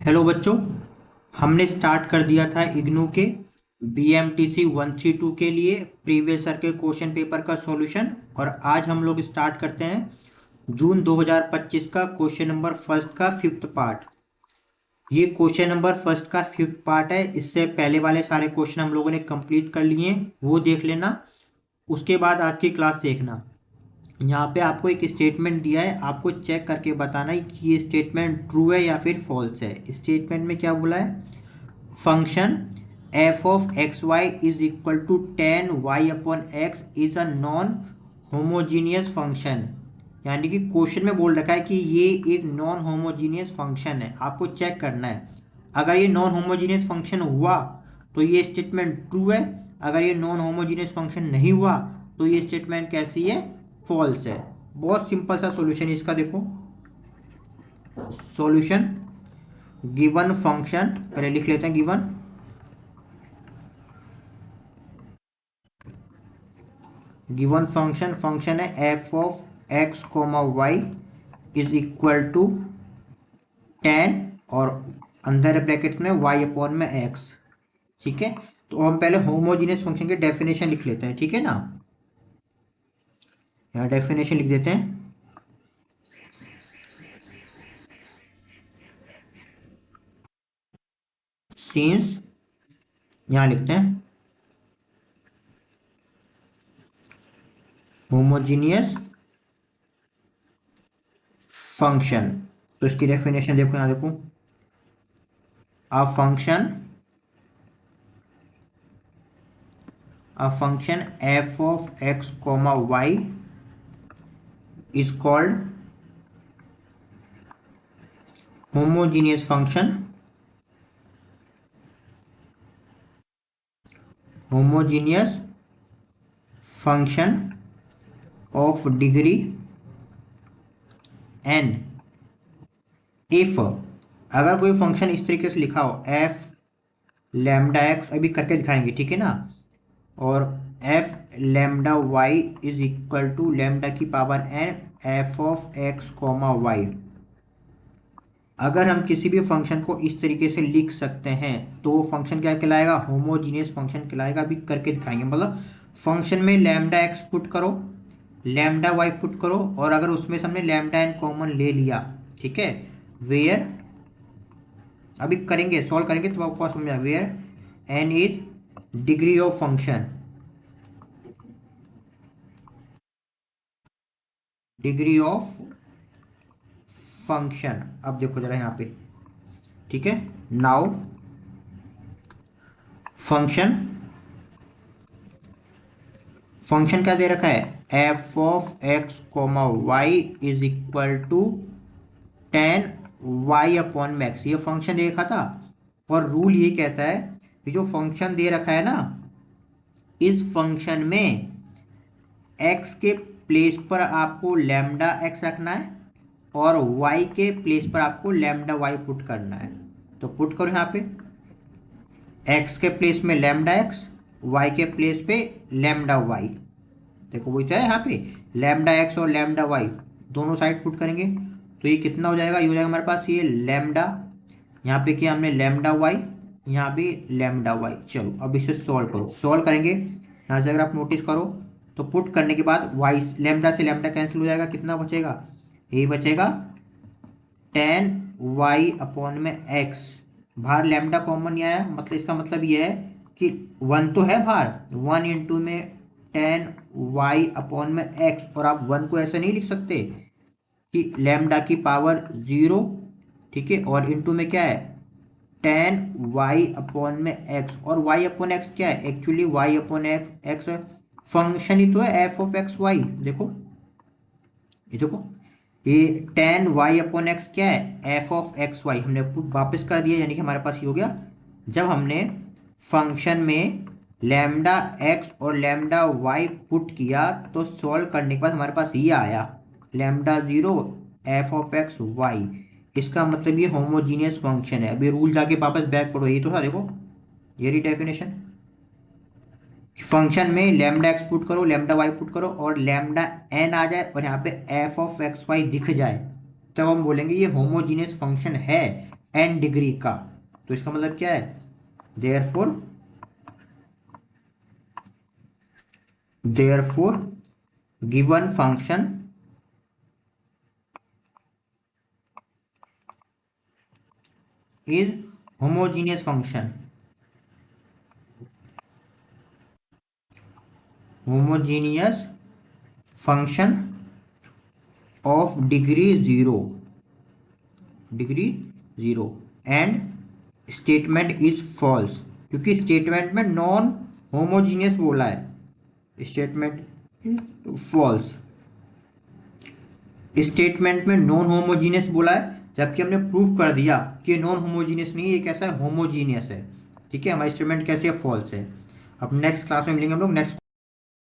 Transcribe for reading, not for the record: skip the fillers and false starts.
Hello बच्चों, हमने start कर दिया था इग्नू के BMTC 132 के लिए प्रीवियस ईयर के क्वेश्चन पेपर का सॉल्यूशन। और आज हम लोग स्टार्ट करते हैं जून 2025 का क्वेश्चन नंबर फर्स्ट का फिफ्थ पार्ट। ये क्वेश्चन नंबर फर्स्ट का फिफ्थ पार्ट है। इससे पहले वाले सारे क्वेश्चन हम लोगों ने कंप्लीट कर लिए हैं, वो देख लेना। उसके बाद आज की क्लास देखना। यहाँ पे आपको एक स्टेटमेंट दिया है, आपको चेक करके बताना है कि ये स्टेटमेंट ट्रू है या फिर फॉल्स है। स्टेटमेंट में क्या बोला है? Function F of X Y is equal to 10 y/x is a non homogeneous function. यानी कि क्वेश्चन में बोल रखा है कि ये एक नॉन होमोजीनियस फंक्शन है। आपको चेक करना है, अगर ये नॉन होमोजीनियस फंक्शन हुआ तो ये स्टेटमेंट ट्रू है, अगर ये नॉन होमोजीनियस फंक्शन नहीं हुआ तो ये स्टेटमेंट कैसी है? फॉल्स है। बहुत सिंपल सा सॉल्यूशन इसका देखो। सॉल्यूशन गिवन फंक्शन, पहले लिख लेते हैं। गिवन फंक्शन है F of x comma Y is equal to 10 और अंदर ब्रैकेट में y/x। ठीक है, तो हम पहले होमोजीनियस फंक्शन के डेफिनेशन लिख लेते हैं, ठीक है ना। यहाँ डेफिनेशन लिख देते हैं। सिंस, यहाँ लिखते हैं होमोजीनियस फंक्शन। तो इसकी डेफिनेशन देखो, यहाँ देखो। A function F of x comma Y is called homogeneous function. Homogeneous function of degree n if, अगर कोई फंक्शन इस तरीके से लिखा हो एफ लैम्डा एक्स, अभी करके दिखाएंगे, ठीक है ना। और F lambda y is equal to lambda की power n F of x comma y. अगर हम किसी भी फंक्शन को इस तरीके से लिख सकते हैं तो वो फंक्शन क्या कहलाएगा? होमोजीनियस फंक्शन कहलाएगा। अभी करके दिखाएंगे। मतलब फंक्शन में लैम्डा एक्स पुट करो, लैम्डा वाई पुट करो, और अगर उसमें से हमने लैम्डा एन कॉमन ले लिया, ठीक है, वेयर, अभी करेंगे सॉल्व करेंगे तो आपको समझ आएगा। Where N is degree of function, degree of function. अब देखो जरा यहाँ पे, ठीक है। नाउ फंक्शन, फंक्शन क्या दे रखा है? F of x comma Y is equal to 10 y/x। ये फंक्शन दे रखा था, और रूल ये कहता है कि जो फंक्शन दे रखा है ना, इस फंक्शन में x के प्लेस पर आपको लैम्डा एक्स रखना है और y के प्लेस पर आपको लैम्डा वाई पुट करना है। तो पुट करो यहाँ पे, x के प्लेस में लैम्डा एक्स, y के प्लेस पे लैम्डा वाई। देखो वही तो है, यहाँ पे लैम्डा एक्स और लैम्डा वाई दोनों साइड पुट करेंगे तो ये कितना हो जाएगा? ये हो जाएगा हमारे पास ये लैम्डा, यहाँ पे किया हमने लैम्डा वाई, यहाँ भी लैम्डा वाई। चलो अब इसे सॉल्व करो। सॉल्व करेंगे, यहाँ से अगर आप नोटिस करो तो पुट करने के बाद वाई, लैम्डा से लैम्डा कैंसिल हो जाएगा, कितना बचेगा? यही बचेगा 10 y/x। बाहर लैम्डा कॉमन नहीं आया, मतलब इसका मतलब ये है कि 1 तो है बाहर, 1 इंटू में 10 y/x। और आप 1 को ऐसे नहीं लिख सकते कि लैम्डा की पावर 0, ठीक है, और इंटू में क्या है 10 y/x। और y/x क्या है? एक्चुअली y/x फंक्शन ही तो है एफ ऑफ एक्स वाई। देखो ये देखो, ये 10 y/x क्या है? F of X Y. हमने वापस कर दिया, यानी कि हमारे पास ये हो गया। जब हमने फंक्शन में लैम्डा एक्स और लैम्डा वाई पुट किया तो सॉल्व करने के बाद हमारे पास ये आया lambda 0 F of X Y. इसका मतलब ये होमोजीनियस फंक्शन है। अभी रूल जाके वापस बैक पढ़ो, ये तो था देखो, ये रही डेफिनेशन। फंक्शन में लैम्डा एक्स पुट करो, लैम्डा वाई पुट करो, और लैम्डा एन आ जाए और यहाँ पे एफ ऑफ एक्स वाई दिख जाए, तब हम बोलेंगे ये होमोजीनियस फंक्शन है। n डिग्री का। तो इसका मतलब क्या है, therefore given function is homogeneous function, homogeneous function of degree 0 and statement is false, क्योंकि स्टेटमेंट में नॉन होमोजीनियस बोला है, स्टेटमेंट इज फॉल्स। स्टेटमेंट में नॉन होमोजीनियस बोला है, जबकि हमने प्रूफ कर दिया कि नॉन होमोजीनियस नहीं है, ये कैसा है, होमोजीनियस है। ठीक है, हमारी स्टेटमेंट कैसी है, फॉल्स है। अब नेक्स्ट क्लास में मिलेंगे हम लोग नेक्स्ट